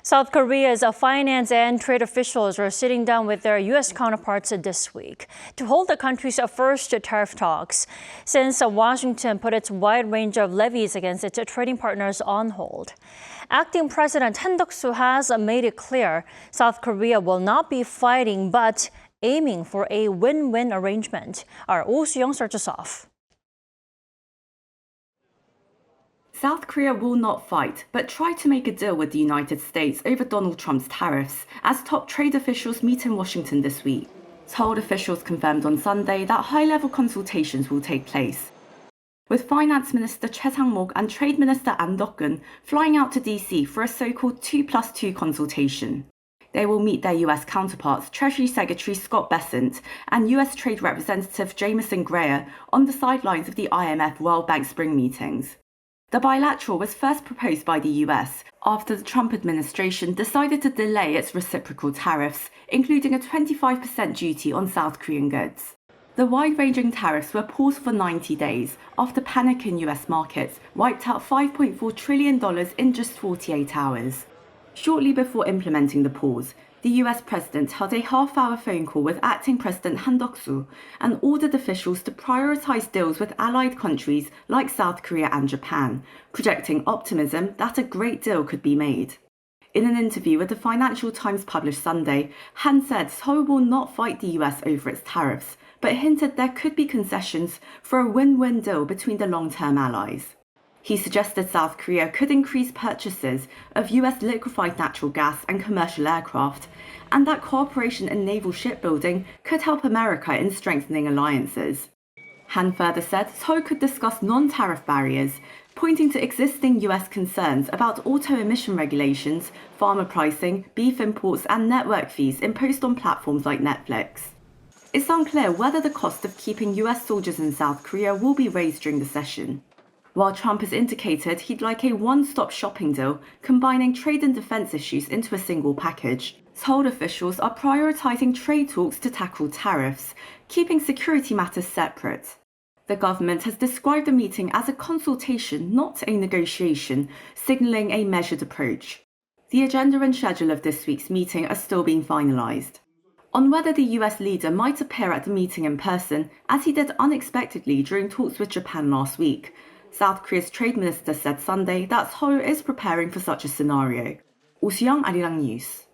South Korea's finance and trade officials are sitting down with their U.S. counterparts this week to hold the country's first tariff talks since Washington put its wide range of levies against its trading partners on hold. Acting President Han Duck-soo has made it clear South Korea will not be fighting but aiming for a win-win arrangement. Our Soo-young starts us off. South Korea will not fight, but try to make a deal with the United States over Donald Trump's tariffs as top trade officials meet in Washington this week. Seoul officials confirmed on Sunday that high-level consultations will take place, with Finance Minister Sang-mok and Trade Minister Duk-geun flying out to DC for a so-called 2+2 consultation. They will meet their US counterparts, Treasury Secretary Scott Bessent and US Trade Representative Jamieson Greer, on the sidelines of the IMF World Bank spring meetings. The bilateral was first proposed by the US after the Trump administration decided to delay its reciprocal tariffs, including a 25% duty on South Korean goods. The wide-ranging tariffs were paused for 90 days after panic in US markets wiped out $5.4 trillion in just 48 hours. Shortly before implementing the pause, the US president held a half-hour phone call with acting President Han Duck-soo and ordered officials to prioritize deals with allied countries like South Korea and Japan, projecting optimism that a great deal could be made. In an interview with the Financial Times published Sunday, Han said Seoul will not fight the US over its tariffs, but hinted there could be concessions for a win-win deal between the long-term allies. He suggested South Korea could increase purchases of US liquefied natural gas and commercial aircraft, and that cooperation in naval shipbuilding could help America in strengthening alliances. Han further said Seoul could discuss non-tariff barriers, pointing to existing US concerns about auto emission regulations, farmer pricing, beef imports, and network fees imposed on platforms like Netflix. It's unclear whether the cost of keeping US soldiers in South Korea will be raised during the session. While Trump has indicated he'd like a one-stop shopping deal combining trade and defense issues into a single package, Seoul officials are prioritizing trade talks to tackle tariffs, keeping security matters separate. The government has described the meeting as a consultation, not a negotiation, signaling a measured approach. The agenda and schedule of this week's meeting are still being finalized. On whether the US leader might appear at the meeting in person, as he did unexpectedly during talks with Japan last week, South Korea's trade minister said Sunday that Seoul is preparing for such a scenario. Soo-young, Arirang News.